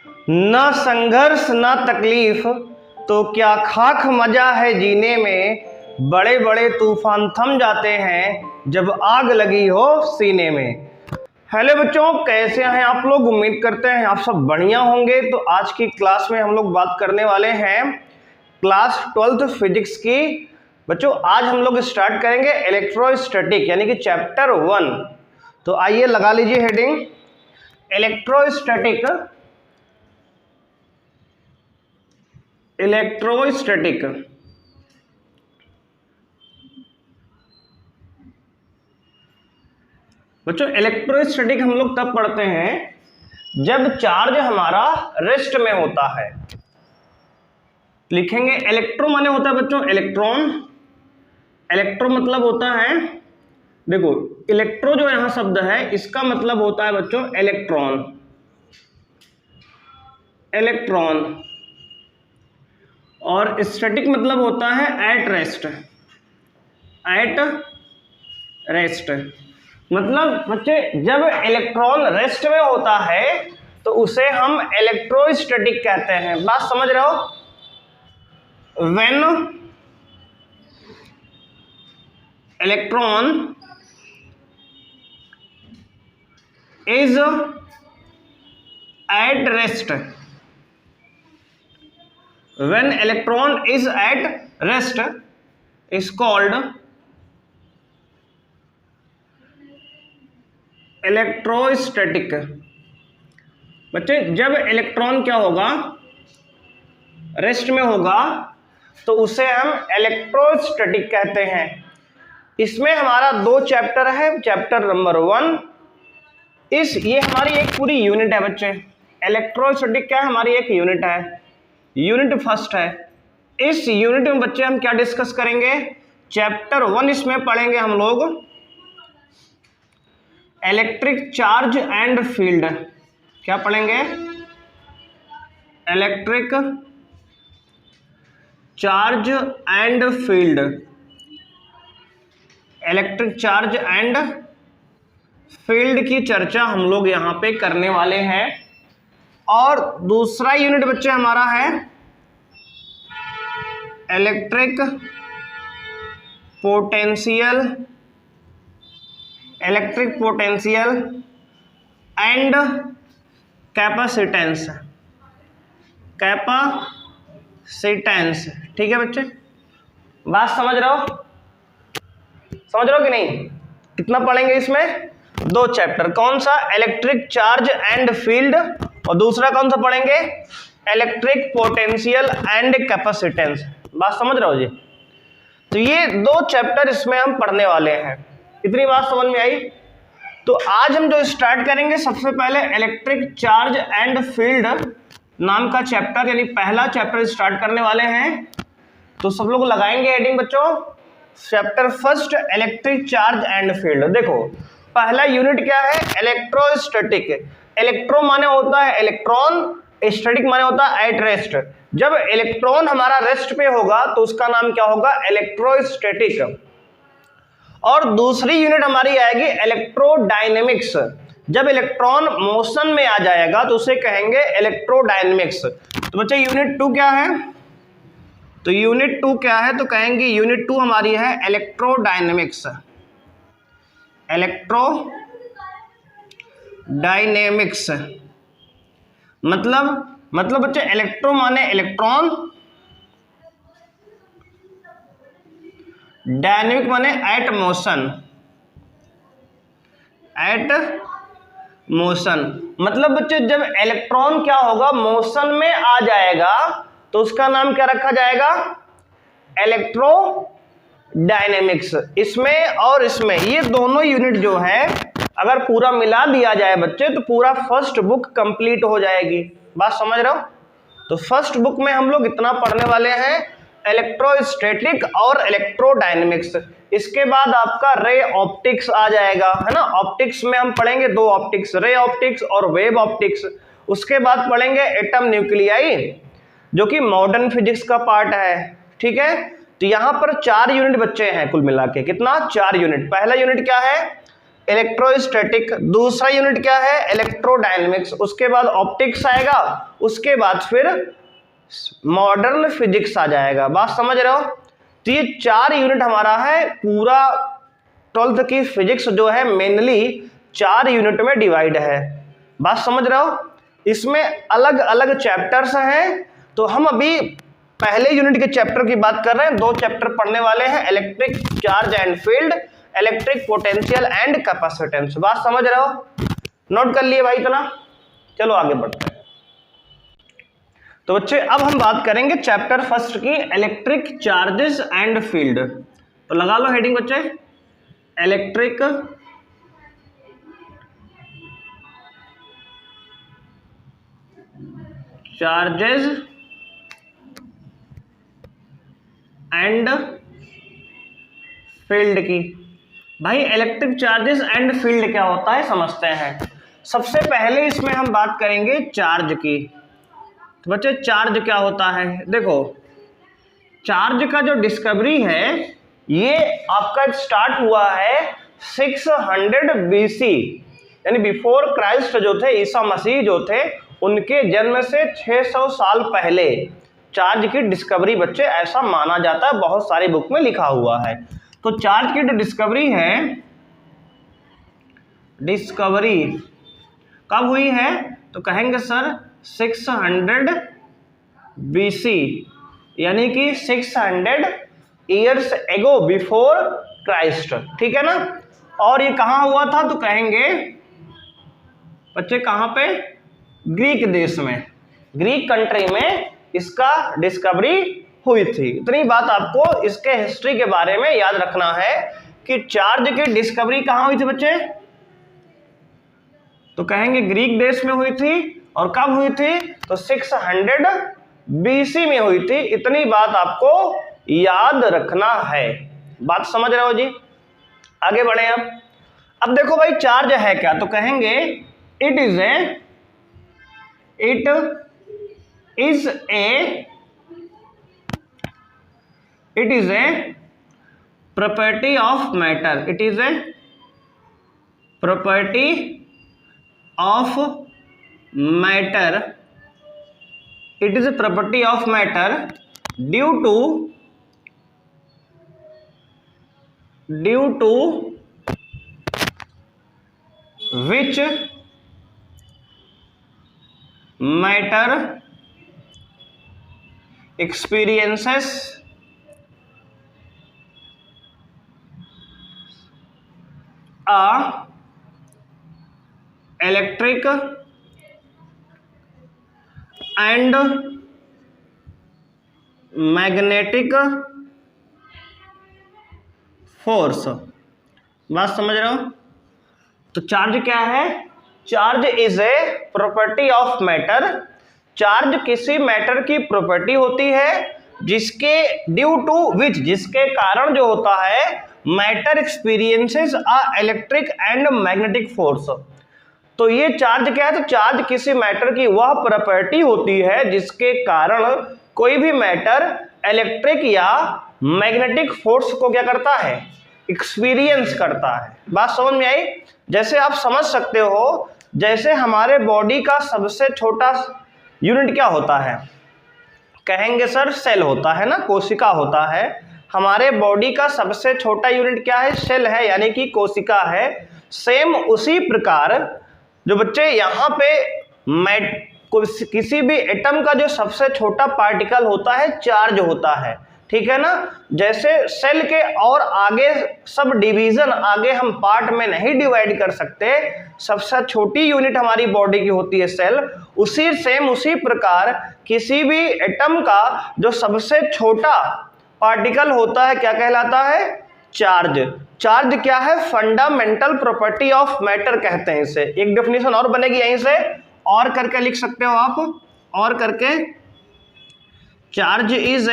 ना संघर्ष ना तकलीफ तो क्या खाक मजा है जीने में, बड़े बड़े तूफान थम जाते हैं जब आग लगी हो सीने में। हेलो बच्चों, कैसे हैं आप लोग? उम्मीद करते हैं आप सब बढ़िया होंगे। तो आज की क्लास में हम लोग बात करने वाले हैं क्लास 12th फिजिक्स की। बच्चों आज हम लोग स्टार्ट करेंगे इलेक्ट्रोस्टैटिक यानी कि चैप्टर 1। तो आइए लगा लीजिए हेडिंग इलेक्ट्रोस्टैटिक। इलेक्ट्रोस्टैटिक बच्चों इलेक्ट्रोस्टैटिक हम लोग तब पढ़ते हैं जब चार्ज हमारा रेस्ट में होता है। लिखेंगे इलेक्ट्रो माने होता है बच्चों इलेक्ट्रॉन। इलेक्ट्रो मतलब होता है, देखो इलेक्ट्रो जो यहां शब्द है इसका मतलब होता है बच्चों इलेक्ट्रॉन। इलेक्ट्रॉन और स्टैटिक मतलब होता है एट रेस्ट। एट रेस्ट मतलब बच्चे जब इलेक्ट्रॉन रेस्ट में होता है तो उसे हम इलेक्ट्रोस्टैटिक कहते हैं। बात समझ रहे हो? When electron is at rest, when electron is at rest is called electrostatic। बच्चे जब इलेक्ट्रॉन क्या होगा, रेस्ट में होगा, तो उसे हम इलेक्ट्रोस्टैटिक कहते हैं। इसमें हमारा 2 चैप्टर है। चैप्टर नंबर 1 ये हमारी एक पूरी यूनिट है बच्चे। इलेक्ट्रोस्टैटिक क्या है? हमारी एक यूनिट है, यूनिट फर्स्ट है। इस यूनिट में बच्चे हम क्या डिस्कस करेंगे? चैप्टर 1 इसमें पढ़ेंगे हम लोग इलेक्ट्रिक चार्ज एंड फील्ड। क्या पढ़ेंगे? Electric charge and field. Electric charge and field की चर्चा हम लोग यहां पे करने वाले हैं। और दूसरा यूनिट बच्चे हमारा है electric potential. Electric potential and capacitance. Capacitance, ठीक है बच्चे? बात समझ रहे हो? समझ रहे हो कि नहीं? कितना पढ़ेंगे इसमें? 2 चैप्टर। कौन सा? इलेक्ट्रिक चार्ज एंड फील्ड, और दूसरा कौन सा पढ़ेंगे? Electric potential and capacitance. बात समझ रहे हो जी? तो ये 2 चैप्टर इसमें हम पढ़ने वाले हैं। इतनी बात समझ में आई? तो आज हम जो स्टार्ट करेंगे सबसे पहले इलेक्ट्रिक चार्ज एंड फील्ड नाम का चैप्टर यानी पहला चैप्टर स्टार्ट करने वाले हैं। तो सब लोग लगाएंगे हेडिंग बच्चों chapter first electric charge and field. देखो पहला यूनिट क्या है? इलेक्ट्रोस्टैटिक। इलेक्ट्रो माने होता है इलेक्ट्रॉन, स्टैटिक माने होता है एट रेस्ट। जब इलेक्ट्रॉन हमारा रेस्ट पे होगा तो उसका नाम क्या होगा? इलेक्ट्रोस्टैटिक। और दूसरी यूनिट हमारी आएगी इलेक्ट्रोडायनेमिक्स। जब इलेक्ट्रॉन मोशन में आ जाएगा तो उसे कहेंगे इलेक्ट्रोडायनेमिक्स। तो बच्चे यूनिट 2 क्या है? तो यूनिट 2 क्या है? तो कहेंगे यूनिट 2 हमारी है इलेक्ट्रोडायनेमिक्स। इलेक्ट्रोडायनेमिक्स मतलब बच्चे इलेक्ट्रो माने इलेक्ट्रॉन, डायनेमिक माने एट मोशन। एट मोशन मतलब बच्चे जब इलेक्ट्रॉन क्या होगा? मोशन में आ जाएगा तो उसका नाम क्या रखा जाएगा? इलेक्ट्रोडायनेमिक्स। इसमें और इसमें ये दोनों यूनिट जो है अगर पूरा मिला दिया जाए बच्चे तो पूरा फर्स्ट बुक कंप्लीट हो जाएगी। बात समझ रहे हो? तो फर्स्ट बुक में हम लोग इतना पढ़ने वाले हैं इलेक्ट्रोस्टैटिक और इलेक्ट्रोडायनेमिक्स। इसके बाद आपका रे ऑप्टिक्स आ जाएगा, है ना? ऑप्टिक्स में हम पढ़ेंगे 2 ऑप्टिक्स, रे ऑप्टिक्स और वेव ऑप्टिक्स। उसके बाद पढ़ेंगे एटम न्यूक्लियाई जो कि मॉडर्न फिजिक्स का पार्ट है, ठीक है? तो यहां पर 4 यूनिट बच्चे हैं कुल मिला के। कितना? 4 यूनिट। पहला यूनिट क्या है? इलेक्ट्रोस्टैटिक, दूसरा यूनिट क्या है इलेक्ट्रोडायनेमिक्स, उसके बाद ऑप्टिक्स आएगा, उसके बाद फिर मॉडर्न फिजिक्स आ जाएगा। बात समझ रहे हो? तो ये 4 यूनिट हमारा है, पूरा 12th की फिजिक्स जो है मेनली 4 यूनिट में डिवाइड है। बात समझ रहे हो? इसमें अलग अलग चैप्टर्स हैं, तो हम अभी पहले यूनिट के चैप्टर की बात कर रहे हैं। 2 चैप्टर पढ़ने वाले हैं, electric charge and field, electric potential and capacitance. बात समझ रहे हो? नोट कर लिए भाई इतना? चलो आगे बढ़ते हैं। तो बच्चे अब हम बात करेंगे चैप्टर फर्स्ट की, इलेक्ट्रिक चार्जेस एंड फील्ड। तो लगा लो हेडिंग बच्चे, इलेक्ट्रिक चार्जेस एंड फील्ड की। भाई इलेक्ट्रिक चार्जेस एंड फील्ड क्या होता है समझते हैं। सबसे पहले इसमें हम बात करेंगे चार्ज की। तो बच्चे चार्ज क्या होता है? देखो चार्ज का जो डिस्कवरी है ये आपका स्टार्ट हुआ है 600 BC, यानी बिफोर क्राइस्ट जो थे, ईसा मसीह जो थे, उनके जन्म से 600 साल पहले चार्ज की डिस्कवरी बच्चे ऐसा माना जाता है, बहुत सारी बुक में लिखा हुआ है। तो चार्ज की जो डिस्कवरी है, डिस्कवरी कब हुई है? तो कहेंगे सर 600 BC, यानी कि 600 ईयर्स एगो बिफोर क्राइस्ट। ठीक है ना? और ये कहां हुआ था? तो कहेंगे बच्चे कहां पे? ग्रीक देश में, ग्रीक कंट्री में इसका डिस्कवरी हुई थी। इतनी बात आपको इसके हिस्ट्री के बारे में याद रखना है कि चार्ज की डिस्कवरी कहां हुई थी बच्चे? तो कहेंगे ग्रीक देश में हुई थी। और कब हुई थी? तो 600 BC में हुई थी। इतनी बात आपको याद रखना है। बात समझ रहे हो जी? आगे बढ़े अब देखो भाई चार्ज है क्या? तो कहेंगे it is a property of matter. It is a property of matter. It is a property of matter due to which matter experiences a electric and magnetic force. बात समझ रहे हो? तो चार्ज क्या है? Charge is a property of matter. Charge किसी matter की property होती है जिसके ड्यू टू विच, जिसके कारण जो होता है matter experiences a electric and magnetic force. तो ये चार्ज क्या है? तो चार्ज किसी मैटर की वह प्रॉपर्टी होती है जिसके कारण कोई भी मैटर इलेक्ट्रिक या मैग्नेटिक फोर्स को क्या करता है? एक्सपीरियंस करता है। बात समझ में आई? जैसे आप समझ सकते हो, जैसे हमारे बॉडी का सबसे छोटा यूनिट क्या होता है? कहेंगे सर सेल होता है ना, कोशिका होता है। हमारे बॉडी का सबसे छोटा यूनिट क्या है? सेल है, यानी कि कोशिका है। सेम उसी प्रकार जो बच्चे यहाँ पे किसी भी एटम का जो सबसे छोटा पार्टिकल होता है चार्ज होता है। ठीक है ना? जैसे सेल के और आगे सब डिवीजन, आगे हम पार्ट में नहीं डिवाइड कर सकते, सबसे छोटी यूनिट हमारी बॉडी की होती है सेल। उसी प्रकार किसी भी एटम का जो सबसे छोटा पार्टिकल होता है क्या कहलाता है? चार्ज। चार्ज क्या है? फंडामेंटल प्रॉपर्टी ऑफ मैटर कहते हैं इसे। एक डेफिनेशन और बनेगी यहीं से, और करके लिख सकते हो आप, और करके charge is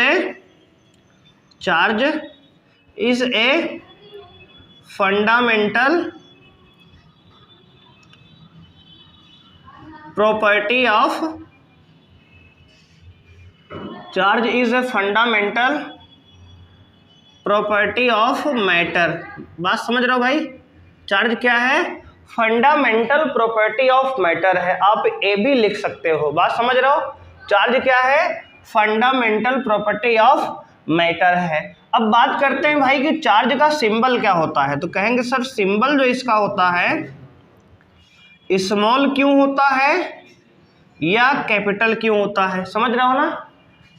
a fundamental property of, charge is a fundamental property of matter. बात समझ रहे हो भाई? चार्ज क्या है? फंडामेंटल प्रॉपर्टी ऑफ मैटर है। आप ए भी लिख सकते हो। बात समझ रहे हो? चार्ज क्या है? फंडामेंटल प्रॉपर्टी ऑफ मैटर है। अब बात करते हैं भाई कि चार्ज का सिंबल क्या होता है। तो कहेंगे सर सिंबल जो इसका होता है स्मॉल क्यों होता है या कैपिटल क्यों होता है? समझ रहे हो ना?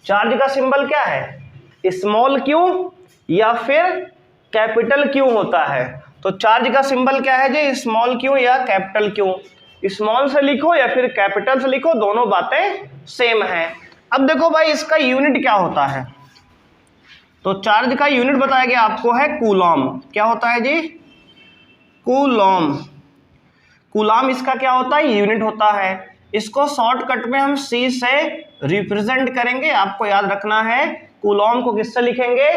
चार्ज का सिंबल क्या है? स्मॉल क्यों या फिर कैपिटल क्यों होता है? तो चार्ज का सिंबल क्या है जी? स्मॉल क्यों या कैपिटल क्यों? स्मॉल से लिखो या फिर कैपिटल से लिखो, दोनों बातें सेम हैं। अब देखो भाई इसका यूनिट क्या होता है। तो चार्ज का यूनिट बताया गया आपको है कूलॉम। क्या होता है जी? कूलॉम। कूलॉम इसका क्या होता है? यूनिट होता है। इसको शॉर्टकट में हम सी से रिप्रेजेंट करेंगे। आपको याद रखना है कूलॉम को किससे लिखेंगे?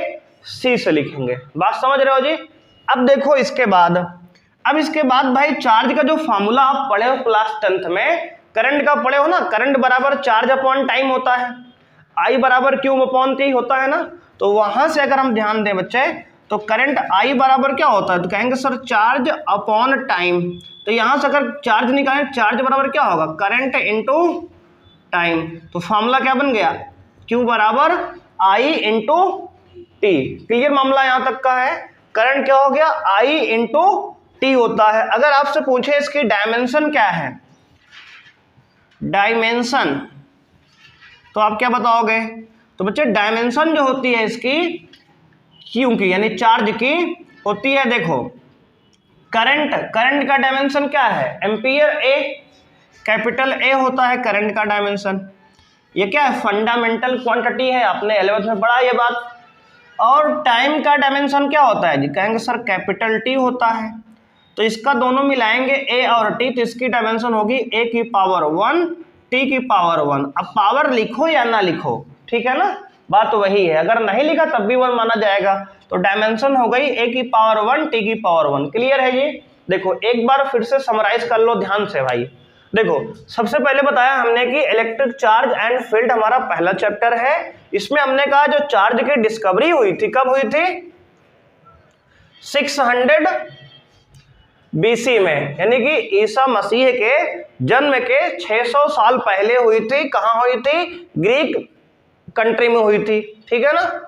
सी से लिखेंगे। बात समझ रहे हो जी? अब देखो इसके बाद, भाई चार्ज का जो फॉर्मूला आप पढ़े हो क्लास 10th में, करंट का पढ़े हो ना, करंट बराबर चार्ज अपॉन टाइम होता है, आई बराबर क्यू अपॉन टी होता है ना। तो वहां से अगर हम ध्यान दें बच्चे तो करंट आई बराबर क्या होता है? तो कहेंगे सर चार्ज अपॉन टाइम। तो यहां से अगर चार्ज निकालें, चार्ज बराबर क्या होगा? Current into time. तो फॉर्मूला क्या बन गया? क्यू बराबर आई इंटू टी। क्लियर मामला यहां तक का है। करंट क्या हो गया? आई इंटू टी होता है। अगर आपसे पूछे इसकी डायमेंशन क्या है, डायमेंशन, तो आप क्या बताओगे? तो बच्चे डायमेंशन जो होती है इसकी क्यू की यानी चार्ज की होती है, देखो करंट का डायमेंशन क्या है? एम्पियर ए, कैपिटल ए होता है करंट का डायमेंशन। ये क्या है? फंडामेंटल क्वांटिटी है, आपने 11th में पढ़ा ये बात। और टाइम का डायमेंशन क्या होता है जी? कहेंगे सर कैपिटल टी होता है। तो इसका दोनों मिलाएंगे ए और टी, तो इसकी डायमेंशन होगी ए की पावर 1 टी की पावर 1। अब पावर लिखो या ना लिखो, ठीक है ना, बात तो वही है। अगर नहीं लिखा तब भी 1 माना जाएगा। तो डायमेंशन हो गई ए की पावर 1 टी की पावर 1। क्लियर है ये? देखो एक बार फिर से समराइज कर लो ध्यान से भाई। देखो सबसे पहले बताया हमने कि इलेक्ट्रिक चार्ज एंड फील्ड हमारा पहला चैप्टर है। इसमें हमने कहा जो चार्ज की डिस्कवरी हुई थी, कब हुई थी? 600 बीसी में, यानी कि ईसा मसीह के जन्म के 600 साल पहले हुई थी। कहां हुई थी? ग्रीक कंट्री में हुई थी। ठीक है ना?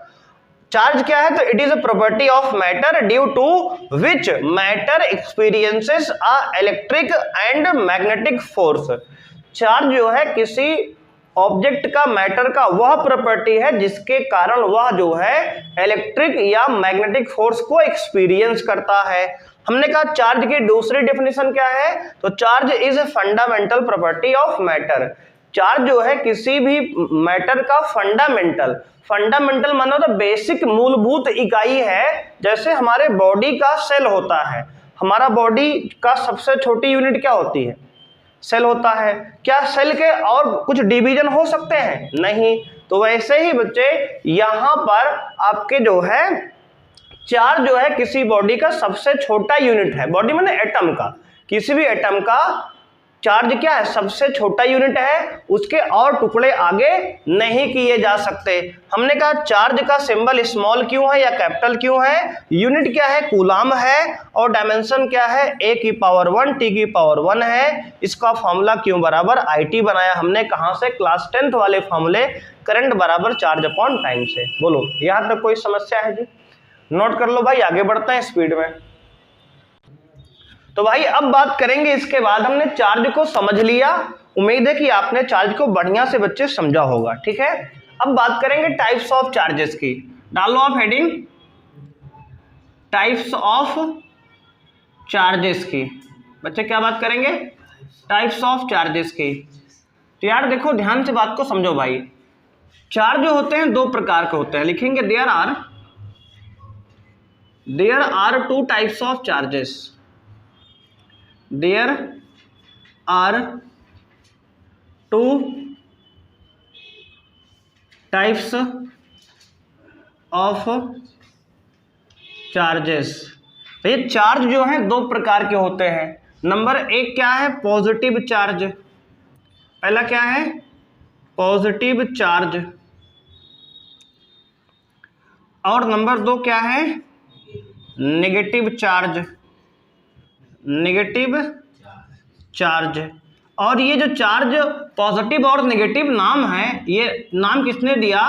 चार्ज क्या है? तो it is a property of matter due to which matter experiences a electric and magnetic force. Charge जो है किसी ऑब्जेक्ट का, मैटर का वह प्रॉपर्टी है जिसके कारण वह जो है इलेक्ट्रिक या मैग्नेटिक फोर्स को एक्सपीरियंस करता है। हमने कहा चार्ज की दूसरी डेफिनेशन क्या है? तो charge is a fundamental property of matter. Charge जो है किसी भी मैटर का फंडामेंटल मानो तो बेसिक, मूलभूत इकाई है। जैसे हमारे बॉडी का सेल होता है, हमारा बॉडी का सबसे छोटी यूनिट क्या होती है? सेल होता है। क्या सेल के और कुछ डिवीजन हो सकते हैं? नहीं। तो वैसे ही बच्चे यहां पर आपके जो है चार्ज जो है किसी बॉडी का सबसे छोटा यूनिट है। बॉडी माने एटम का, किसी भी एटम का चार्ज क्या है? सबसे छोटा यूनिट है, उसके और टुकड़े आगे नहीं किए जा सकते। हमने कहा चार्ज का सिंबल स्मॉल क्यों है या कैपिटल क्यों है? यूनिट क्या है? कूलॉम है। और डायमेंशन क्या है? ए की पावर 1 टी की पावर 1 है। इसका फॉर्मूला क्यू बराबर आई टी बनाया हमने। कहां से? क्लास 10th वाले फॉर्मूले, करंट बराबर चार्ज अपॉन टाइम से। बोलो यहां तक कोई समस्या है जी? नोट कर लो भाई, आगे बढ़ते हैं स्पीड में। तो भाई अब बात करेंगे, इसके बाद हमने चार्ज को समझ लिया। उम्मीद है कि आपने चार्ज को बढ़िया से बच्चे समझा होगा। ठीक है, अब बात करेंगे टाइप्स ऑफ चार्जेस की। डालो आप हेडिंग टाइप्स ऑफ चार्जेस की। बच्चे क्या बात करेंगे? टाइप्स ऑफ चार्जेस की। तो यार देखो ध्यान से बात को समझो भाई। चार्ज जो होते हैं दो प्रकार के होते हैं, लिखेंगे there are two types of charges. There are two types of charges। ये चार्ज जो है दो प्रकार के होते हैं। नंबर एक क्या है? Positive charge. पहला क्या है? Positive charge. और नंबर दो क्या है? Negative charge. Negative charge. और ये जो चार्ज पॉजिटिव और नेगेटिव नाम है, ये नाम किसने दिया?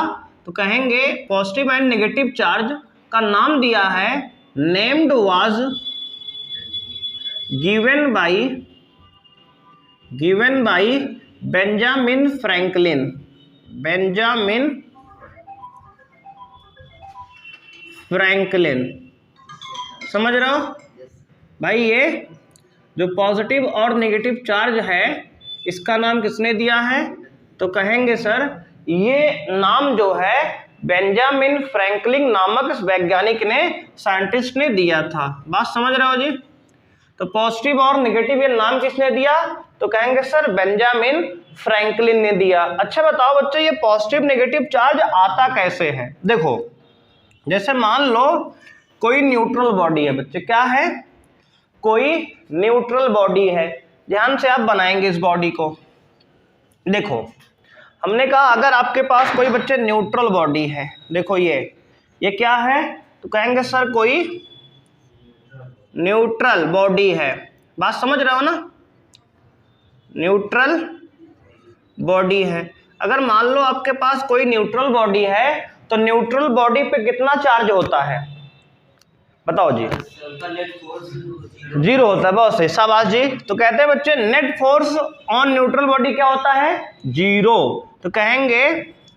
तो कहेंगे पॉजिटिव एंड नेगेटिव चार्ज का नाम दिया है, named was given by Benjamin Franklin. Benjamin Franklin, समझ रहे हो भाई? ये जो पॉजिटिव और नेगेटिव चार्ज है इसका नाम किसने दिया है? तो कहेंगे सर ये नाम जो है बेंजामिन फ्रैंकलिन नामक इस वैज्ञानिक ने, साइंटिस्ट ने दिया था। बात समझ रहे हो जी? तो पॉजिटिव और नेगेटिव ये नाम किसने दिया? तो कहेंगे सर बेंजामिन फ्रैंकलिन ने दिया। अच्छा बताओ बच्चे, ये पॉजिटिव नेगेटिव चार्ज आता कैसे है? देखो, जैसे मान लो कोई न्यूट्रल बॉडी है बच्चे, क्या है? कोई न्यूट्रल बॉडी है। ध्यान से आप बनाएंगे इस बॉडी को। देखो, हमने कहा अगर आपके पास कोई बच्चे न्यूट्रल बॉडी है, देखो ये क्या है? तो कहेंगे सर कोई न्यूट्रल बॉडी है। बात समझ रहे हो ना? न्यूट्रल बॉडी है। अगर मान लो आपके पास कोई न्यूट्रल बॉडी है तो न्यूट्रल बॉडी पे कितना चार्ज होता है? बताओ जी। जीरो होता है। बहुत सही, शाबाश जी। तो कहते हैं बच्चे net force on neutral body क्या होता है? जीरो। तो कहेंगे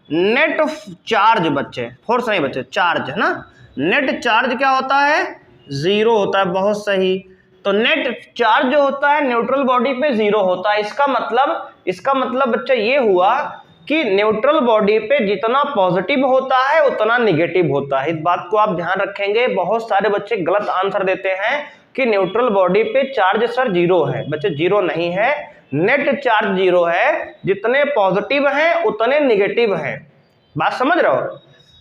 नेट चार्ज, बच्चे फोर्स नहीं बच्चे, चार्ज है ना, नेट चार्ज क्या होता है? जीरो होता है। बहुत सही। तो नेट चार्ज जो होता है न्यूट्रल बॉडी पे जीरो होता है। इसका मतलब बच्चा ये हुआ कि न्यूट्रल बॉडी पे जितना पॉजिटिव होता है उतना निगेटिव होता है। इस बात को आप ध्यान रखेंगे। बहुत सारे बच्चे गलत आंसर देते हैं कि न्यूट्रल बॉडी पे चार्ज सर जीरो है। बच्चे जीरो नहीं है, नेट चार्ज जीरो है। जितने पॉजिटिव हैं उतने निगेटिव हैं। बात समझ रहे हो?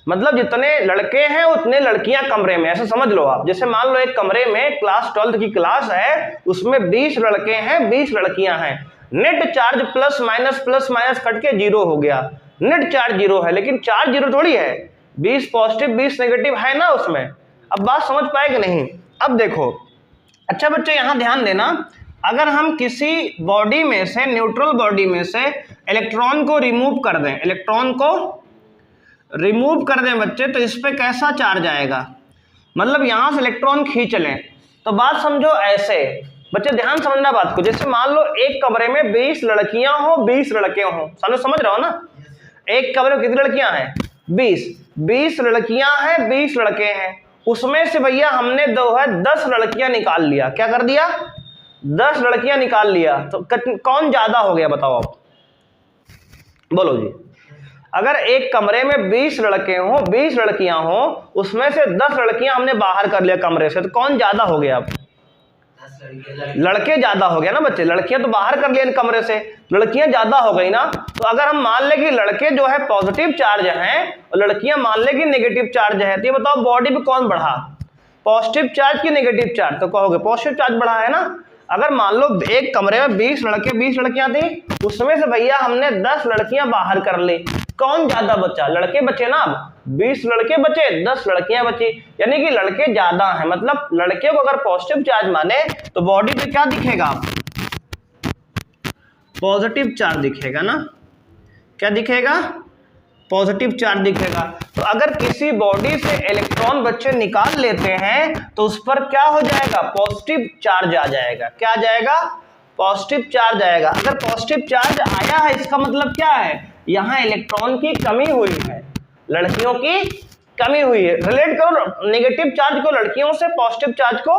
मतलब जितने लड़के हैं उतने लड़कियां कमरे में, ऐसा समझ लो आप। जैसे मान लो एक कमरे में क्लास 12th की क्लास है, उसमें 20 लड़के हैं 20 लड़कियां हैं। Net charge plus minus cut के जीरो हो गया। नेट चार्ज जीरो है लेकिन चार्ज जीरो थोड़ी है, 20 पॉजिटिव 20 नेगेटिव है ना उसमें। अब बात समझ पाए कि नहीं? अब देखो, अच्छा बच्चे यहाँ ध्यान देना, अगर हम किसी बॉडी में से, न्यूट्रल बॉडी में से इलेक्ट्रॉन को रिमूव कर दें, इलेक्ट्रॉन को रिमूव कर दें बच्चे, तो इस पे कैसा चार्ज आएगा? मतलब यहां से इलेक्ट्रॉन खींच लें तो बात समझो ऐसे। बच्चे ध्यान समझना बात को। जैसे मान लो एक कमरे में 20 लड़कियां हो 20 लड़के हो, समझ रहे हो ना? एक कमरे में कितनी लड़कियां हैं? 20 लड़कियां हैं 20 लड़के हैं। उसमें से भैया हमने 10 लड़कियां निकाल लिया। क्या कर दिया? 10 लड़कियां निकाल लिया। तो कौन ज्यादा हो गया बताओ आप? बोलो जी। अगर एक कमरे में 20 लड़के हो 20 लड़कियां हो, उसमें से 10 लड़कियां हमने बाहर कर लिया कमरे से, तो कौन ज्यादा हो गया? लड़के ज्यादा हो गया ना बच्चे। लड़कियां तो बाहर कर लिया कमरे से, लड़कियां ज्यादा हो गई ना। तो अगर हम मान ले कि लड़के जो है पॉजिटिव चार्ज हैं और लड़कियां मान ले कि नेगेटिव चार्ज है, तो ये बताओ बॉडी पे कौन बढ़ा? पॉजिटिव चार्ज की नेगेटिव चार्ज? तो कहोगे पॉजिटिव चार्ज बढ़ा है ना। अगर मान लो एक कमरे में 20 लड़के 20 लड़कियां थी, उसमें से भैया हमने 10 लड़कियां बाहर कर ली, कौन ज्यादा बचा? लड़के बचे ना। अब 20 लड़के बचे 10 लड़कियां बची, यानी कि लड़के ज्यादा हैं। मतलब लड़के को अगर पॉजिटिव चार्ज माने तो बॉडी पे क्या दिखेगा? पॉजिटिव चार्ज दिखेगा ना। क्या दिखेगा? पॉजिटिव चार्ज दिखेगा। तो अगर किसी बॉडी से इलेक्ट्रॉन बच्चे निकाल लेते हैं तो उस पर क्या हो जाएगा? पॉजिटिव चार्ज आ जाएगा। क्या आ जाएगा? पॉजिटिव चार्ज आएगा। अगर पॉजिटिव चार्ज आया है इसका मतलब क्या है? यहाँ इलेक्ट्रॉन की कमी हुई है, लड़कियों की कमी हुई है। रिलेट करो नेगेटिव चार्ज को लड़कियों से, पॉजिटिव चार्ज को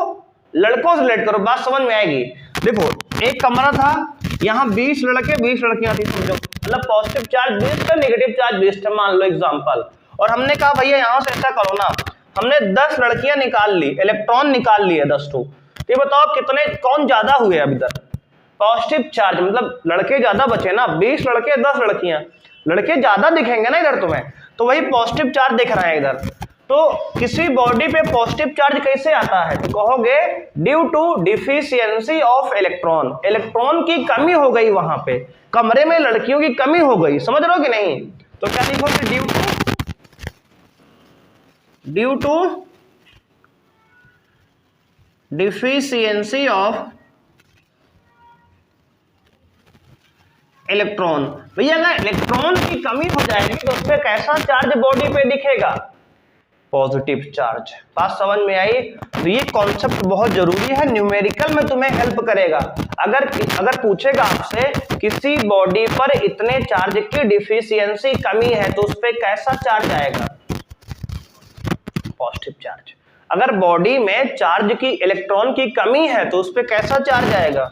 लड़कों से रिलेट करो, बात समझ में आएगी। देखो एक कमरा था, यहाँ 20 लड़के 20 लड़कियां थी, समझो। मतलब पॉजिटिव चार्ज 20 था, नेगेटिव चार्ज 20 था, मान लो एग्जांपल। और हमने कहा भैया यहाँ से ऐसा करो ना, हमने 10 लड़कियां निकाल ली, इलेक्ट्रॉन निकाल लिए 10 तो ये बताओ कितने, कौन ज्यादा हुए? अब इधर पॉजिटिव चार्ज, मतलब लड़के ज्यादा बचे ना। 20 लड़के 10 लड़कियां, लड़के ज्यादा दिखेंगे ना इधर तुम्हें, तो वही पॉजिटिव चार्ज दिख रहा है इधर। तो किसी बॉडी पे पॉजिटिव चार्ज कैसे आता है? तो कहोगे due to deficiency of electron, electron की कमी हो गई, वहां पे कमरे में लड़कियों की कमी हो गई। समझ रहे हो कि नहीं? तो क्या लिखोगे? Due to deficiency of electron. भैया अगर इलेक्ट्रॉन की कमी हो जाएगी तो उस पर कैसा चार्ज बॉडी पे दिखेगा? Positive charge. बात समझ में आई? तो ये कॉन्सेप्ट बहुत जरूरी है, न्यूमेरिकल में तुम्हें हेल्प करेगा। अगर पूछेगा आपसे किसी बॉडी पर इतने चार्ज की डिफिशियंसी कमी है तो उस पर कैसा चार्ज आएगा? Positive charge. अगर बॉडी में चार्ज की, इलेक्ट्रॉन की कमी है तो उस पर कैसा चार्ज आएगा?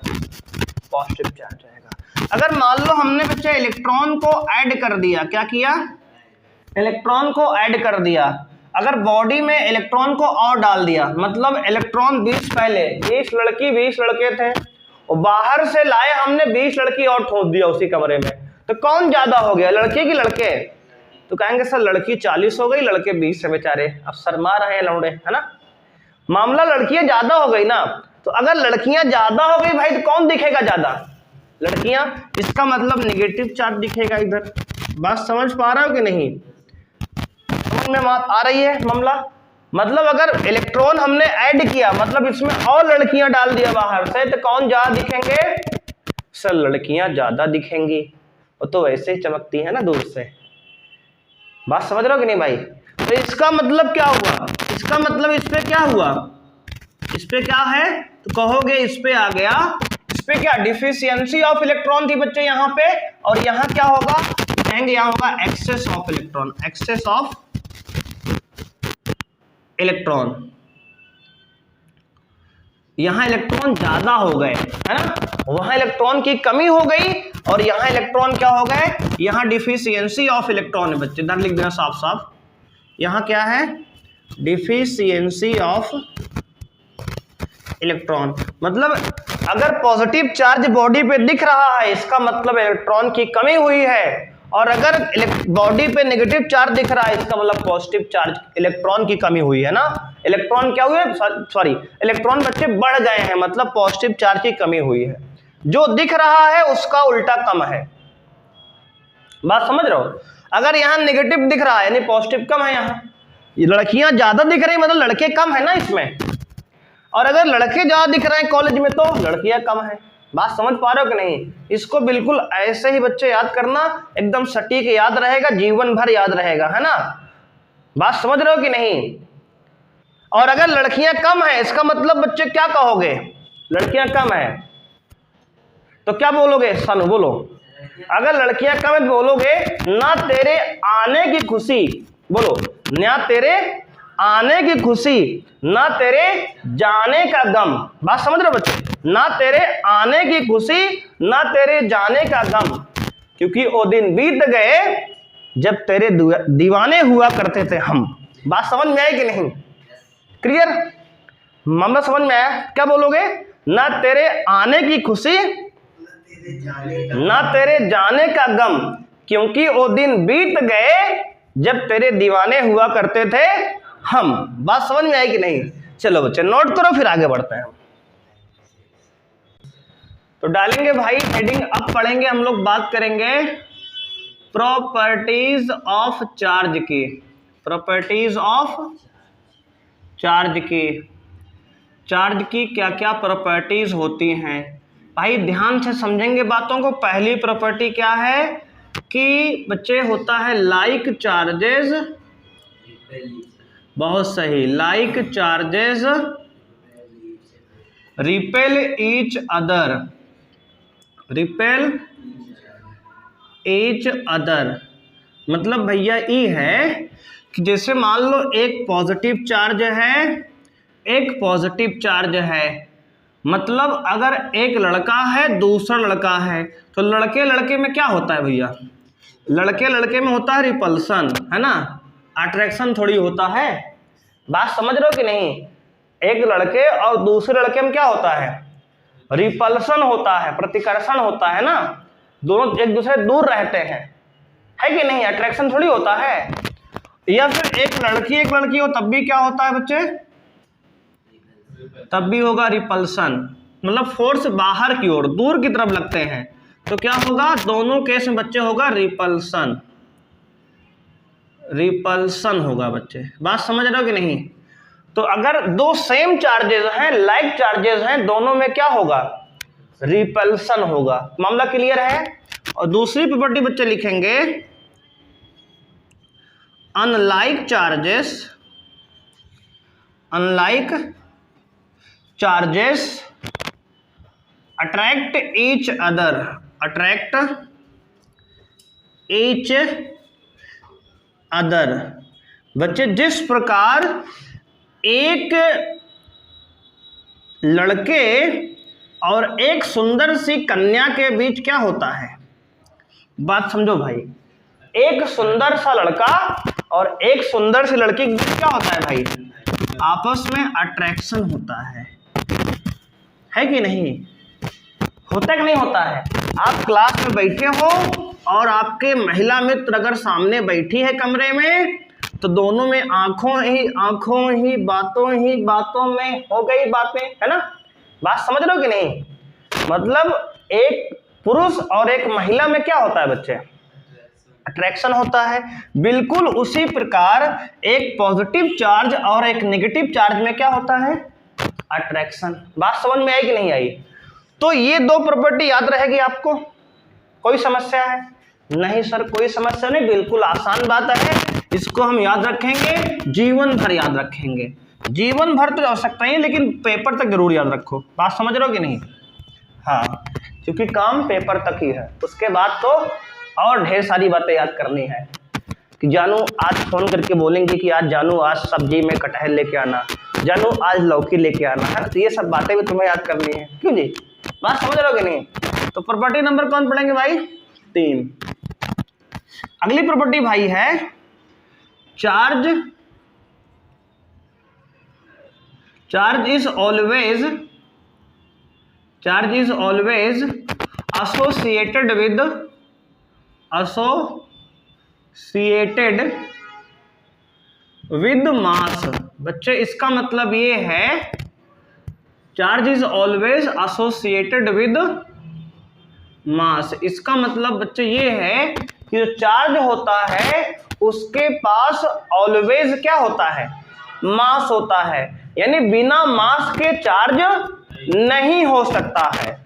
पॉजिटिव चार्ज आएगा। अगर मान लो हमने बच्चे इलेक्ट्रॉन को ऐड कर दिया, क्या किया? इलेक्ट्रॉन को ऐड कर दिया। अगर बॉडी में इलेक्ट्रॉन को और डाल दिया, मतलब इलेक्ट्रॉन 20 पहले 20 लड़की 20 लड़के थे और बाहर से लाए हमने 20 लड़की और ठोक दिया उसी कमरे में, तो कौन ज्यादा हो गया, लड़के की लड़के? तो कहेंगे सर लड़की 40 हो गई, लड़के 20 है बेचारे, अब शर्मा रहे हैं लौंडे, है ना। मामला लड़कियां ज्यादा हो गई ना। तो अगर लड़कियां ज्यादा हो गई भाई तो कौन दिखेगा ज्यादा? लड़कियां। इसका मतलब नेगेटिव चार्ज दिखेगा इधर। बात समझ पा रहा हो कि नहीं? समझ में बात आ रही है मामला? मतलब अगर इलेक्ट्रॉन हमने ऐड किया, मतलब इसमें और लड़कियां डाल दिया बाहर से, तो कौन ज्यादा दिखेंगे? सर लड़कियां ज्यादा दिखेंगी, वो तो वैसे ही चमकती है ना दूर से। बात समझ रहे हो कि नहीं भाई? तो इसका मतलब क्या हुआ? इसका मतलब इस पे क्या हुआ? इस पे क्या है तो कहोगे इस पे आ गया, इस पे क्या डिफिशियंसी ऑफ इलेक्ट्रॉन थी बच्चे यहाँ पे, और यहाँ क्या होगा? कहेंगे यहाँ होगा excess of electron, excess of electron. यहां इलेक्ट्रॉन ज्यादा हो गए, है ना, वहां इलेक्ट्रॉन की कमी हो गई, और यहां इलेक्ट्रॉन क्या हो गए? यहां डिफिशियंसी ऑफ इलेक्ट्रॉन है बच्चे, इधर लिख देना साफ साफ। यहां क्या है? Deficiency of electron. मतलब अगर पॉजिटिव चार्ज बॉडी पे दिख रहा है इसका मतलब इलेक्ट्रॉन की कमी हुई है, और अगर बॉडी पे नेगेटिव चार्ज दिख रहा है इसका मतलब पॉजिटिव चार्ज, इलेक्ट्रॉन की कमी हुई है ना। इलेक्ट्रॉन क्या हुए? सॉरी, इलेक्ट्रॉन बच्चे बढ़ गए हैं, मतलब पॉजिटिव चार्ज की कमी हुई है। जो दिख रहा है उसका उल्टा कम है। बात समझ रहे हो? अगर यहाँ नेगेटिव दिख रहा है यानी पॉजिटिव कम है, यहाँ लड़कियां ज्यादा दिख रही मतलब लड़के कम है ना इसमें, और अगर लड़के ज्यादा दिख रहे हैं कॉलेज में तो लड़कियां कम है। बात समझ पा रहे हो कि नहीं? इसको बिल्कुल ऐसे ही बच्चे याद करना, एकदम सटीक याद रहेगा, जीवन भर याद रहेगा, है ना। बात समझ रहे हो कि नहीं? और अगर लड़कियां कम है इसका मतलब बच्चे क्या कहोगे? लड़कियां कम है तो क्या बोलोगे? सानू बोलो। अगर लड़कियां कम है तो बोलोगे ना तेरे आने की खुशी, बोलो, ना तेरे आने की खुशी ना तेरे जाने का गम। बात समझ रहे हो बच्चे? ना तेरे आने की खुशी ना तेरे जाने का गम, क्योंकि वो दिन बीत गए जब तेरे दीवाने हुआ करते थे हम। बात समझ में आई कि नहीं? क्लियर मामला समझ में आया? क्या बोलोगे? ना तेरे आने की खुशी ना तेरे जाने का गम, क्योंकि वो दिन बीत गए जब तेरे दीवाने हुआ करते थे हम। बात समझ में आई कि नहीं? चलो बच्चे नोट करो फिर आगे बढ़ते हैं। तो डालेंगे भाई हेडिंग, अब पढ़ेंगे हम लोग, बात करेंगे प्रॉपर्टीज ऑफ चार्ज की। प्रॉपर्टीज ऑफ चार्ज की, चार्ज की क्या क्या प्रॉपर्टीज होती हैं भाई, ध्यान से समझेंगे बातों को। पहली प्रॉपर्टी क्या है कि बच्चे होता है लाइक चार्जेस, बहुत सही, like charges repel each other, repel each other. मतलब भैया ये है कि जैसे मान लो एक पॉजिटिव चार्ज है, एक पॉजिटिव चार्ज है, मतलब अगर एक लड़का है दूसरा लड़का है तो लड़के लड़के में क्या होता है भैया? लड़के लड़के में होता है रिपल्सन, है ना, अट्रैक्शन थोड़ी होता है। बात समझ रहे हो कि नहीं? एक लड़के और दूसरे लड़के में क्या होता है? रिपल्सन होता है, प्रतिकर्षण होता है ना, दोनों एक दूसरे दूर रहते हैं, है कि नहीं? अट्रैक्शन थोड़ी होता है। या फिर एक लड़की हो तब भी क्या होता है बच्चे? तब भी होगा रिपल्सन, मतलब फोर्स बाहर की ओर दूर की तरफ लगते हैं, तो क्या होगा? दोनों केस में बच्चे होगा रिपल्सन, रिपल्सन होगा बच्चे। बात समझ रहे हो कि नहीं? तो अगर दो सेम चार्जेस हैं, लाइक चार्जेस हैं, दोनों में क्या होगा? रिपल्सन होगा। मामला क्लियर है? और दूसरी प्रॉपर्टी बच्चे लिखेंगे, unlike charges attract each other. बच्चे जिस प्रकार एक लड़के और एक सुंदर सी कन्या के बीच क्या होता है, बात समझो भाई, एक सुंदर सा लड़का और एक सुंदर सी लड़की के बीच क्या होता है भाई? आपस में अट्रैक्शन होता है कि नहीं? होता है कि नहीं होता है? आप क्लास में बैठे हो और आपके महिला मित्र अगर सामने बैठी है कमरे में, तो दोनों में आंखों ही बातों में हो गई बातें, है ना? बात समझ रहे हो कि नहीं? मतलब एक पुरुष और एक महिला में क्या होता है बच्चे? अट्रैक्शन होता है। बिल्कुल उसी प्रकार एक पॉजिटिव चार्ज और एक नेगेटिव चार्ज में क्या होता है? अट्रैक्शन। बात समझ में आई कि नहीं आई? तो ये दो प्रॉपर्टी याद रहेगी आपको। कोई समस्या है? नहीं सर कोई समस्या नहीं, बिल्कुल आसान बात है, इसको हम याद रखेंगे, जीवन भर याद रखेंगे। जीवन भर तो आवश्यकता नहीं, लेकिन पेपर तक जरूर याद रखो। बात समझ रहे हो कि नहीं? हाँ, क्योंकि काम पेपर तक ही है, उसके बाद तो और ढेर सारी बातें याद करनी है कि जानू आज फोन करके बोलेंगे कि आज जानू आज सब्जी में कटहल लेके आना, जानू आज लौकी लेके आना, है तो ये सब बातें भी तुम्हें याद करनी है। क्यों जी? बात समझ रहे हो कि नहीं? तो प्रॉपर्टी नंबर कौन पढ़ेंगे भाई? 3। अगली प्रॉपर्टी भाई है charge is always associated with mass। बच्चे इसका मतलब ये है, charge is always associated with mass. इसका मतलब बच्चे ये है कि जो चार्ज होता है उसके पास ऑलवेज क्या होता है? मास होता है, यानी बिना मास के चार्ज नहीं हो सकता है।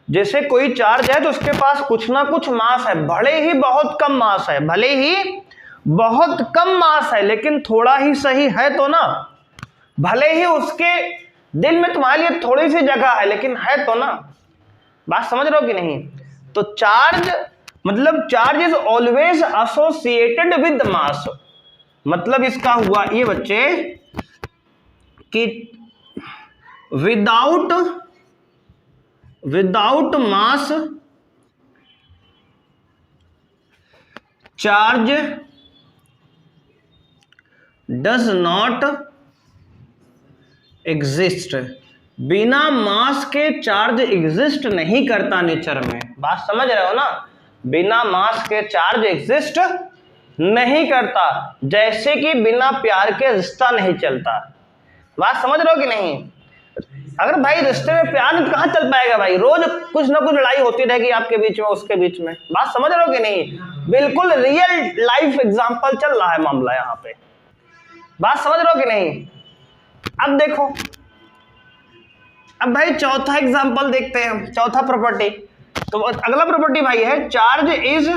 जैसे कोई चार्ज है तो उसके पास कुछ ना कुछ मास है, भले ही बहुत कम मास है, लेकिन थोड़ा ही सही है तो ना। भले ही उसके दिल में तुम्हारे लिए थोड़ी सी जगह है, लेकिन है तो ना। बात समझ रहे हो कि नहीं? तो charge is always associated with mass. मतलब इसका हुआ ये बच्चे कि without mass charge does not exist. बिना मास के चार्ज एग्जिस्ट नहीं करता नेचर में। बात समझ रहे हो ना? बिना मास के चार्ज एग्जिस्ट नहीं करता, जैसे कि बिना प्यार के रिश्ता नहीं चलता। बात समझ रहे हो कि नहीं? अगर भाई रिश्ते में प्यार नहीं तो कहां चल पाएगा भाई? रोज कुछ ना कुछ लड़ाई होती रहेगी आपके बीच में, उसके बीच में। बात समझ रहे हो कि नहीं? बिल्कुल रियल लाइफ एग्जांपल चल रहा है मामला यहाँ पे। बात समझ रहे हो कि नहीं? अब देखो, अब भाई चौथा एग्जांपल देखते हैं, चौथा प्रॉपर्टी। तो अगला प्रॉपर्टी भाई है चार्ज इज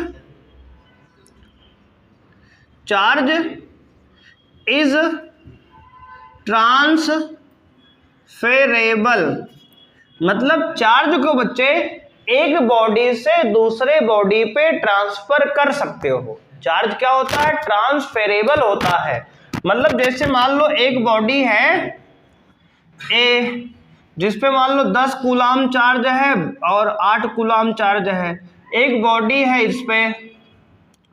ट्रांसफेरेबल। मतलब चार्ज को बच्चे एक बॉडी से दूसरे बॉडी पे ट्रांसफर कर सकते हो। चार्ज क्या होता है? ट्रांसफेरेबल होता है। मतलब जैसे मान लो एक बॉडी है ए, जिसपे मान लो 10 कूलाम चार्ज है और 8 कूलाम चार्ज है। एक बॉडी है इस पे,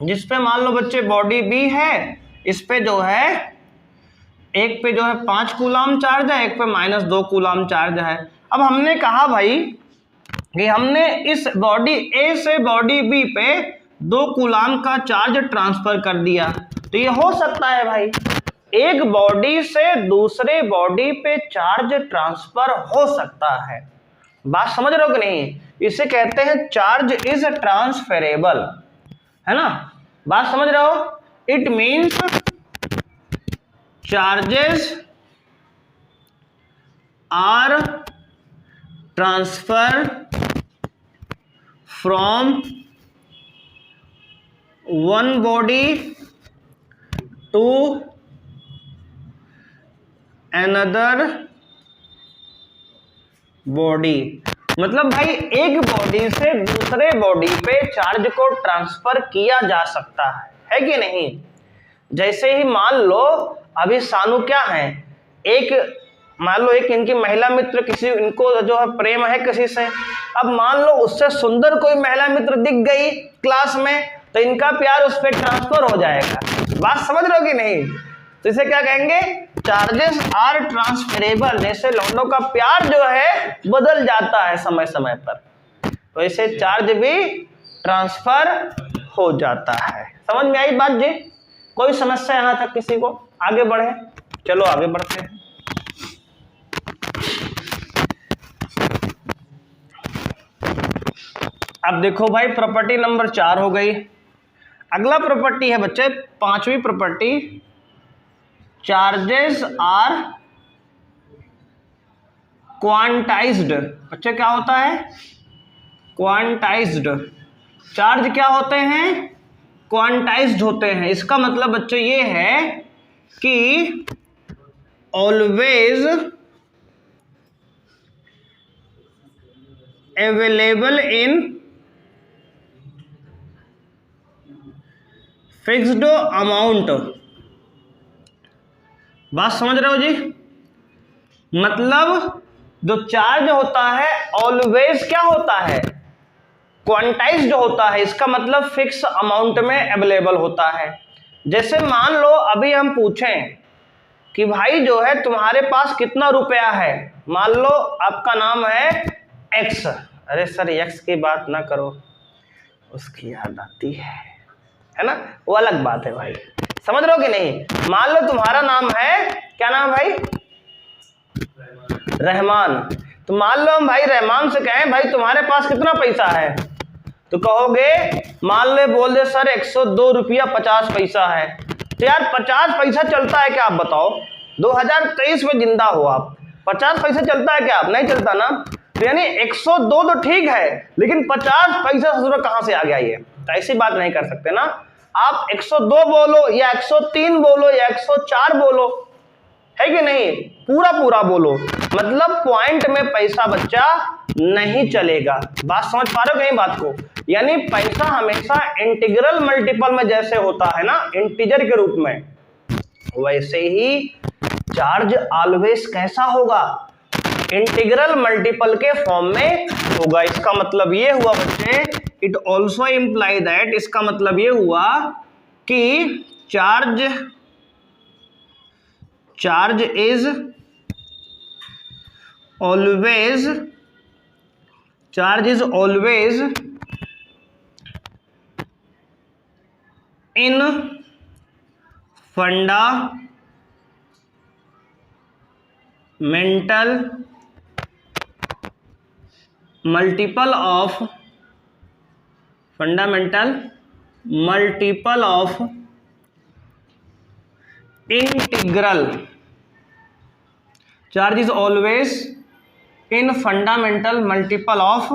जिसपे मान लो बच्चे बॉडी बी है, इस पे जो है एक पे जो है 5 कूलाम चार्ज है, एक पे -2 कूलाम चार्ज है। अब हमने कहा भाई कि हमने इस बॉडी ए से बॉडी बी पे 2 कूलाम का चार्ज ट्रांसफर कर दिया। तो ये हो सकता है भाई, एक बॉडी से दूसरे बॉडी पे चार्ज ट्रांसफर हो सकता है। बात समझ रहे हो कि नहीं? इसे कहते हैं चार्ज इज ट्रांसफरेबल, है ना? बात समझ रहे हो? It means charges are transfer from one body to another body. मतलब भाई एक बॉडी से दूसरे बॉडी पे चार्ज को ट्रांसफर किया जा सकता है कि नहीं। जैसे ही मान लो अभी सानू क्या है, एक मान लो एक इनकी महिला मित्र किसी इनको जो है प्रेम है किसी से, अब मान लो उससे सुंदर कोई महिला मित्र दिख गई क्लास में तो इनका प्यार उस पर ट्रांसफर हो जाएगा। बात समझ रहे हो कि नहीं। तो इसे क्या कहेंगे, चार्जेस आर ट्रांसफरेबल। जैसे लौंडों का प्यार जो है बदल जाता है समय समय पर, तो इसे चार्ज भी ट्रांसफर हो जाता है। समझ में आई बात जी। कोई समस्या यहां तक किसी को, आगे बढ़े। चलो आगे बढ़ते हैं। अब देखो भाई प्रॉपर्टी नंबर 4 हो गई। अगला प्रॉपर्टी है बच्चे 5वीं प्रॉपर्टी, चार्जेस आर क्वांटाइज्ड। बच्चे क्या होता है, क्वांटाइज्ड। चार्ज क्या होते हैं, क्वांटाइज्ड होते हैं। इसका मतलब बच्चे ये है कि always available in fixed amount. बात समझ रहे हो जी। मतलब जो चार्ज होता है ऑलवेज क्या होता है, क्वांटाइज्ड होता है। इसका मतलब फिक्स अमाउंट में अवेलेबल होता है। जैसे मान लो अभी हम पूछें कि भाई जो है तुम्हारे पास कितना रुपया है, मान लो आपका नाम है एक्स। अरे सर एक्स की बात ना करो, उसकी याद आती है ना, वो अलग बात है भाई। समझ रहे हो कि नहीं। मान लो तुम्हारा नाम है, क्या नाम भाई, रहमान। तो मान लो हम भाई रहमान से कहें भाई तुम्हारे पास कितना पैसा है, तो कहोगे मान ले बोल दे सर 102 रुपया 50 पैसा है। तो यार 50 पैसा चलता है क्या, आप बताओ। 2023 में जिंदा हो आप, 50 पैसा चलता है क्या, आप नहीं चलता ना। तो यानी 102 तो ठीक है, लेकिन 50 पैसा ससुर कहां से आ गया ये, तो ऐसी बात नहीं कर सकते ना। आप 102 बोलो या 103 बोलो या 104 बोलो, है कि नहीं, पूरा पूरा बोलो। मतलब पॉइंट में पैसा बच्चा नहीं चलेगा। बात समझ पा रहे हो कहीं बात को। यानी पैसा हमेशा इंटीग्रल मल्टीपल में जैसे होता है ना, इंटीजर के रूप में, वैसे ही चार्ज ऑलवेज कैसा होगा, इंटीग्रल मल्टीपल के फॉर्म में होगा। इसका मतलब ये हुआ बच्चे, इट ऑल्सो इंप्लाई दैट, इसका मतलब ये हुआ कि charge is always in fundamental multiple of integral. Charge is always in fundamental multiple of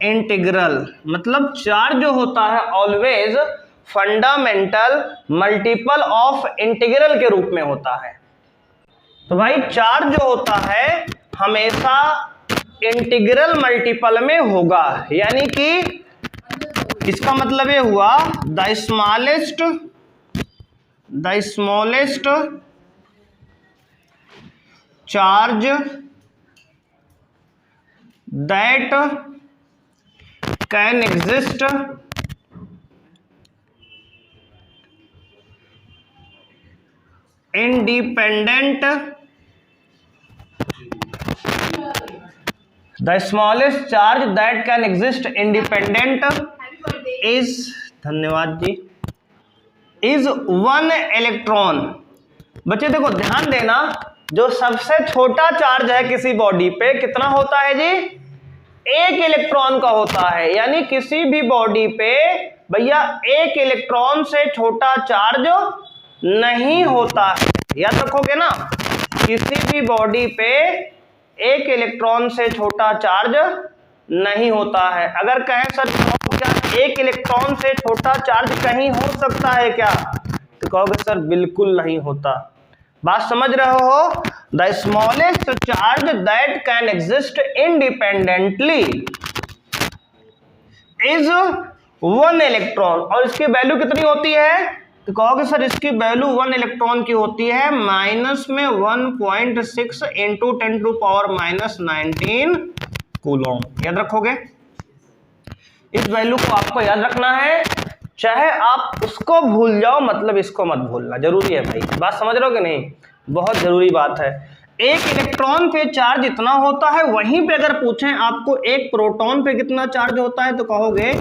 integral. मतलब चार्ज जो होता है always fundamental multiple of integral के रूप में होता है। तो भाई चार्ज जो होता है हमेशा इंटीग्रल मल्टीपल में होगा। यानी कि इसका मतलब ये हुआ the smallest charge that can exist independent, the smallest charge that can exist independent is, धन्यवाद जी, is 1 इलेक्ट्रॉन। बच्चे देखो ध्यान देना, जो सबसे छोटा चार्ज है किसी बॉडी पे कितना होता है जी, 1 इलेक्ट्रॉन का होता है। यानी किसी भी बॉडी पे भैया 1 इलेक्ट्रॉन से छोटा चार्ज नहीं होता है। याद रखोगे ना, किसी भी बॉडी पे एक इलेक्ट्रॉन से छोटा चार्ज नहीं होता है। अगर कहें सर क्या एक इलेक्ट्रॉन से छोटा चार्ज कहीं हो सकता है क्या, तो कहोगे सर बिल्कुल नहीं होता। बात समझ रहे हो? The smallest charge that can exist independently is 1 electron. और इसकी वैल्यू कितनी होती है, तो कहोगे सर इसकी वैल्यू 1 इलेक्ट्रॉन की होती है माइनस में 1.6 इंटू 10⁻⁻19 कूलम। याद रखोगे, इस वैल्यू को आपको याद रखना है, चाहे आप उसको भूल जाओ, मतलब इसको मत भूलना, जरूरी है भाई। बात समझ रहे हो कि नहीं, बहुत जरूरी बात है। एक इलेक्ट्रॉन पे चार्ज इतना होता है, वहीं पे अगर पूछें आपको एक प्रोटॉन पे कितना चार्ज होता है, तो कहोगे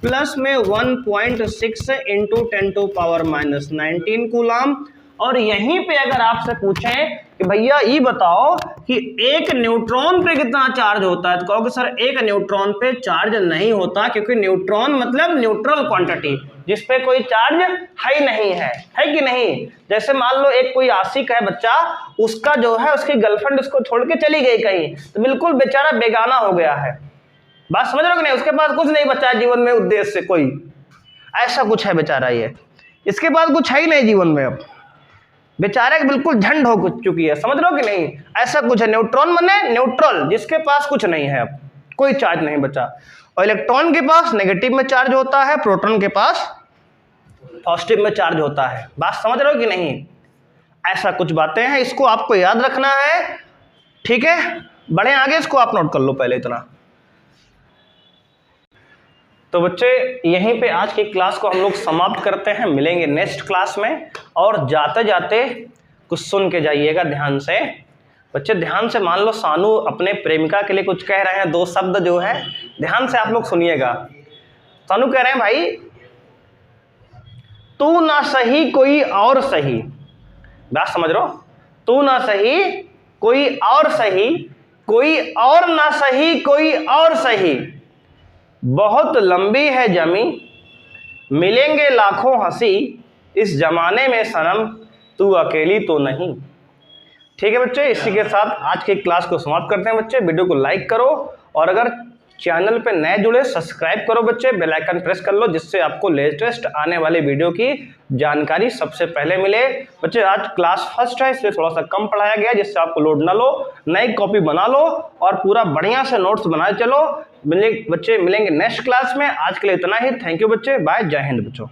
प्लस में 1.6 इंटू 10⁻⁻19 कूलम। और यहीं पे अगर आपसे पूछें कि भैया ये बताओ कि एक न्यूट्रॉन पे कितना चार्ज होता है, तो कहोगे सर एक न्यूट्रॉन पे चार्ज नहीं होता, क्योंकि न्यूट्रॉन मतलब न्यूट्रल क्वांटिटी, जिसपे कोई चार्ज है ही नहीं है कि नहीं। जैसे मान लो एक कोई आशिक है बच्चा, उसका जो है उसकी गर्लफ्रेंड उसको छोड़ के चली गई कहीं, तो बिल्कुल बेचारा बेगाना हो गया है। बात समझ रहे हो कि नहीं, उसके पास कुछ नहीं बचा है जीवन में उद्देश्य, कोई ऐसा कुछ है बेचारा, ये इसके पास कुछ है ही नहीं जीवन में, अब बेचारे बिल्कुल झंड हो चुकी है। समझ रहे हो कि नहीं, ऐसा कुछ है। न्यूट्रॉन माने न्यूट्रल, जिसके पास कुछ नहीं है, अब कोई चार्ज नहीं बचा। और इलेक्ट्रॉन के पास नेगेटिव में चार्ज होता है, प्रोटॉन के पास पॉजिटिव में चार्ज होता है। बात समझ रहे हो कि नहीं, ऐसा कुछ बातें हैं, इसको आपको याद रखना है, ठीक है। बढ़े आगे, इसको आप नोट कर लो पहले इतना। तो बच्चे यहीं पे आज की क्लास को हम लोग समाप्त करते हैं, मिलेंगे नेक्स्ट क्लास में। और जाते जाते कुछ सुन के जाइएगा ध्यान से बच्चे, ध्यान से। मान लो सानू अपने प्रेमिका के लिए कुछ कह रहे हैं, 2 शब्द जो है ध्यान से आप लोग सुनिएगा। सानू कह रहे हैं भाई तू ना सही कोई और सही। बात समझ रहे हो, तू ना सही कोई और सही, कोई और ना सही कोई और सही, बहुत लंबी है जमी मिलेंगे लाखों हंसी, इस जमाने में सनम तू अकेली तो नहीं। ठीक है बच्चे, इसी के साथ आज की क्लास को समाप्त करते हैं बच्चे। वीडियो को लाइक करो, और अगर चैनल पे नए जुड़े सब्सक्राइब करो बच्चे, बेल आइकन प्रेस कर लो, जिससे आपको लेटेस्ट आने वाले वीडियो की जानकारी सबसे पहले मिले। बच्चे आज क्लास फर्स्ट है, इसलिए थोड़ा सा कम पढ़ाया गया, जिससे आपको लोड ना लो, नई कॉपी बना लो और पूरा बढ़िया से नोट्स बनाए चलो। बच्चे मिलेंगे नेक्स्ट क्लास में, आज के लिए इतना ही। थैंक यू बच्चे, बाय, जय हिंद बच्चों।